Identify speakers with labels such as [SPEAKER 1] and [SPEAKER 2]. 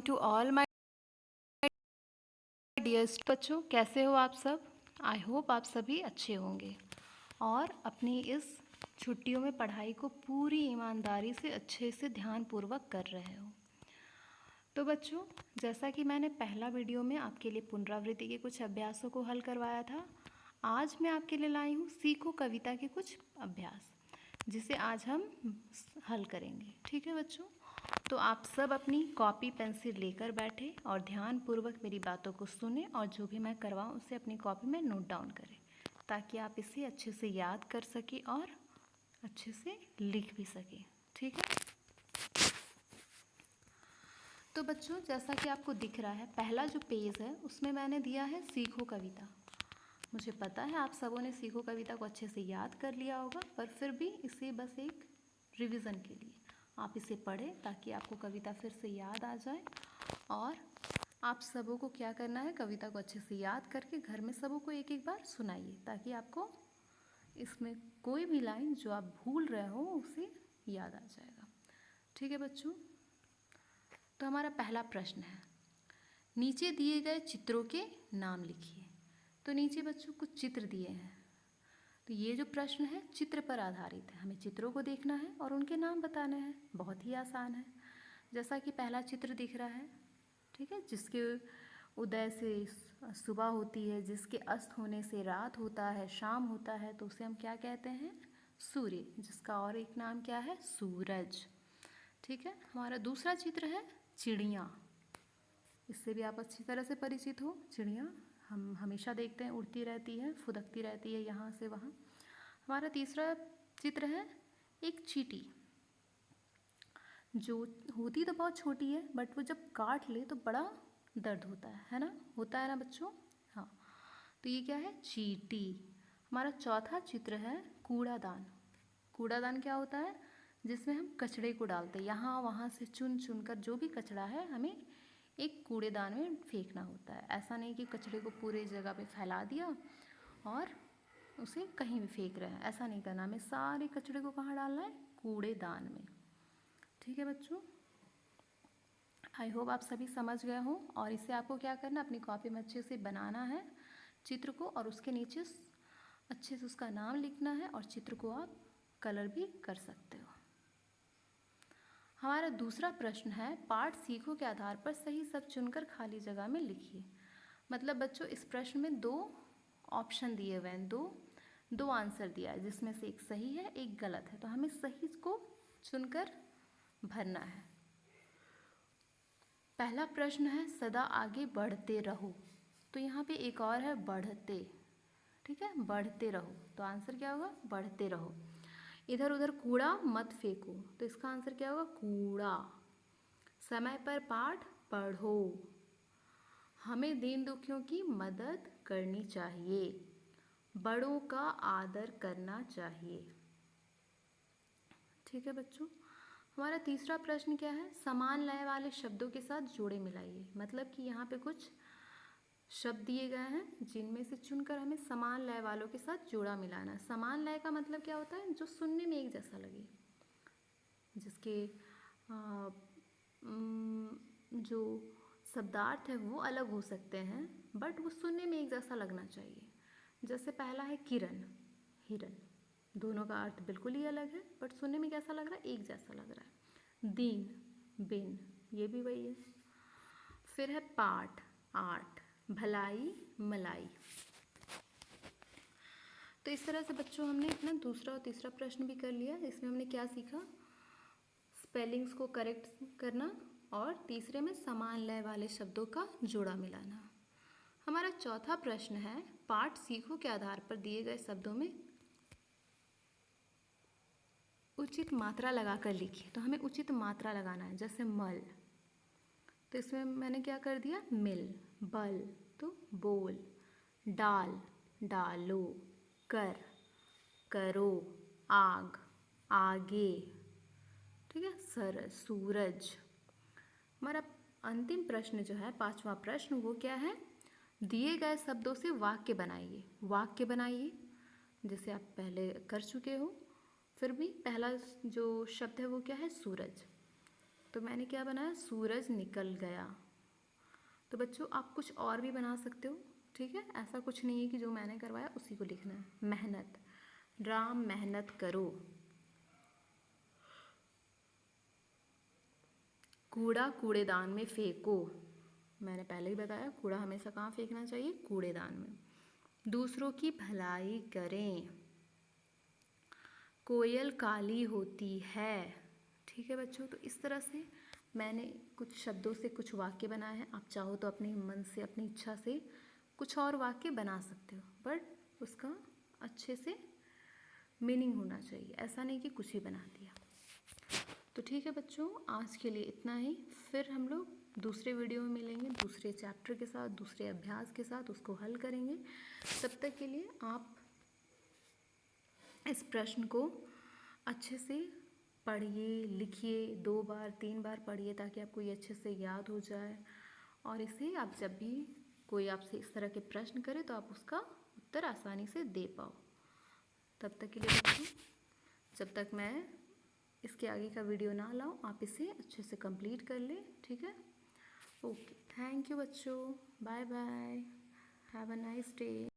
[SPEAKER 1] To all my dears बच्चों, कैसे हो आप सब। आई होप आप सभी अच्छे होंगे और अपनी इस छुट्टियों में पढ़ाई को पूरी ईमानदारी से अच्छे से ध्यानपूर्वक कर रहे हो। तो बच्चों, जैसा कि मैंने पहला वीडियो में आपके लिए पुनरावृत्ति के कुछ अभ्यासों को हल करवाया था, आज मैं आपके लिए लाई हूँ सीखो कविता के कुछ अभ्यास, जिसे आज हम हल करेंगे। ठीक है बच्चों, तो आप सब अपनी कॉपी पेंसिल लेकर बैठे और ध्यानपूर्वक मेरी बातों को सुने और जो भी मैं करवाऊँ उसे अपनी कॉपी में नोट डाउन करें, ताकि आप इसे अच्छे से याद कर सकें और अच्छे से लिख भी सकें। ठीक है, तो बच्चों, जैसा कि आपको दिख रहा है, पहला जो पेज है उसमें मैंने दिया है सीखो कविता। मुझे पता है आप सबों ने सीखो कविता को अच्छे से याद कर लिया होगा, पर फिर भी इसे बस एक रिवीजन के लिए आप इसे पढ़ें, ताकि आपको कविता फिर से याद आ जाए। और आप सबों को क्या करना है, कविता को अच्छे से याद करके घर में सबों को एक एक बार सुनाइए, ताकि आपको इसमें कोई भी लाइन जो आप भूल रहे हो उसे याद आ जाएगा। ठीक है बच्चों, तो हमारा पहला प्रश्न है, नीचे दिए गए चित्रों के नाम लिखिए। तो नीचे बच्चों कुछ चित्र दिए हैं, तो ये जो प्रश्न है चित्र पर आधारित है। हमें चित्रों को देखना है और उनके नाम बताने हैं। बहुत ही आसान है। जैसा कि पहला चित्र दिख रहा है, ठीक है, जिसके उदय से सुबह होती है, जिसके अस्त होने से रात होता है, शाम होता है, तो उसे हम क्या कहते हैं, सूर्य, जिसका और एक नाम क्या है, सूरज। ठीक है, हमारा दूसरा चित्र है चिड़िया। इससे भी आप अच्छी तरह से परिचित हो। चिड़िया हम हमेशा देखते हैं, उड़ती रहती है, फुदकती रहती है यहाँ से वहाँ। हमारा तीसरा चित्र है एक चींटी, जो होती तो बहुत छोटी है, बट वो जब काट ले तो बड़ा दर्द होता है ना बच्चों। हाँ, तो ये क्या है, चींटी। हमारा चौथा चित्र है कूड़ादान। कूड़ादान क्या होता है, जिसमें हम कचड़े को डालते हैं। यहाँ वहाँ से चुन चुन कर जो भी कचड़ा है हमें एक कूड़ेदान में फेंकना होता है। ऐसा नहीं कि कचड़े को पूरे जगह पे फैला दिया और उसे कहीं भी फेंक रहे हैं, ऐसा नहीं करना। हमें सारे कचड़े को कहाँ डालना है, कूड़ेदान में। ठीक है बच्चों, आई होप आप सभी समझ गए हो। और इसे आपको क्या करना, अपनी कॉपी में अच्छे से बनाना है चित्र को, और उसके नीचे अच्छे से उसका नाम लिखना है, और चित्र को आप कलर भी कर सकते हो। हमारा दूसरा प्रश्न है, पाठ सीखो के आधार पर सही शब्द चुनकर खाली जगह में लिखिए। मतलब बच्चों, इस प्रश्न में दो ऑप्शन दिए हुए हैं, दो आंसर दिया है, जिसमें से एक सही है एक गलत है, तो हमें सही को चुनकर भरना है। पहला प्रश्न है, सदा आगे बढ़ते रहो। तो यहाँ पे एक और है, बढ़ते। ठीक है, बढ़ते रहो, तो आंसर क्या होगा, बढ़ते रहो। इधर उधर कूड़ा मत फेंको, तो इसका आंसर क्या होगा, कूड़ा। समय पर पाठ पढ़ो। हमें दीन दुखियों की मदद करनी चाहिए। बड़ों का आदर करना चाहिए। ठीक है बच्चों, हमारा तीसरा प्रश्न क्या है, समान लय वाले शब्दों के साथ जोड़े मिलाइए। मतलब कि यहाँ पे कुछ शब्द दिए गए हैं, जिनमें से चुनकर हमें समान लय वालों के साथ जोड़ा मिलाना है। समान लय का मतलब क्या होता है, जो सुनने में एक जैसा लगे, जिसके जो शब्दार्थ है वो अलग हो सकते हैं, बट वो सुनने में एक जैसा लगना चाहिए। जैसे पहला है किरण, हिरन। दोनों का अर्थ बिल्कुल ही अलग है, बट सुनने में कैसा लग रहा है, एक जैसा लग रहा है। दीन, बिन, ये भी वही है। फिर है पाठ, आठ, भलाई, मलाई। तो इस तरह से बच्चों हमने अपना दूसरा और तीसरा प्रश्न भी कर लिया। इसमें हमने क्या सीखा, स्पेलिंग्स को करेक्ट करना, और तीसरे में समान लय वाले शब्दों का जोड़ा मिलाना। हमारा चौथा प्रश्न है, पाठ सीखो के आधार पर दिए गए शब्दों में उचित मात्रा लगाकर लिखिए। तो हमें उचित मात्रा लगाना है, जैसे मल, तो इसमें मैंने क्या कर दिया, मिल। बल, तो बोल। डाल, डालो। कर, करो। आग, आगे। ठीक है, सर, सूरज। हमारा अंतिम प्रश्न जो है, पांचवा प्रश्न, वो क्या है, दिए गए शब्दों से वाक्य बनाइए। वाक्य बनाइए, जैसे आप पहले कर चुके हो। फिर भी पहला जो शब्द है वो क्या है, सूरज। तो मैंने क्या बनाया, सूरज निकल गया। तो बच्चों आप कुछ और भी बना सकते हो, ठीक है। ऐसा कुछ नहीं है कि जो मैंने करवाया उसी को लिखना है। मेहनत, राम मेहनत करो। कूड़ा कूड़ेदान में फेंको। मैंने पहले ही बताया कूड़ा हमेशा कहाँ फेंकना चाहिए, कूड़ेदान में। दूसरों की भलाई करें। कोयल काली होती है, ठीक है बच्चों। तो इस तरह से मैंने कुछ शब्दों से कुछ वाक्य बनाए हैं। आप चाहो तो अपने मन से, अपनी इच्छा से कुछ और वाक्य बना सकते हो, बट उसका अच्छे से मीनिंग होना चाहिए। ऐसा नहीं कि कुछ ही बना दिया। तो ठीक है बच्चों, आज के लिए इतना ही। फिर हम लोग दूसरे वीडियो में मिलेंगे, दूसरे चैप्टर के साथ, दूसरे अभ्यास के साथ, उसको हल करेंगे। तब तक के लिए आप इस प्रश्न को अच्छे से पढ़िए, लिखिए, 2 बार 3 बार पढ़िए, ताकि आपको ये अच्छे से याद हो जाए। और इसे आप जब भी कोई आपसे इस तरह के प्रश्न करे तो आप उसका उत्तर आसानी से दे पाओ। तब तक के लिए बच्चों, जब तक मैं इसके आगे का वीडियो ना लाऊं, आप इसे अच्छे से कंप्लीट कर लें, ठीक है। ओके, थैंक यू बच्चों, bye bye, have a nice day.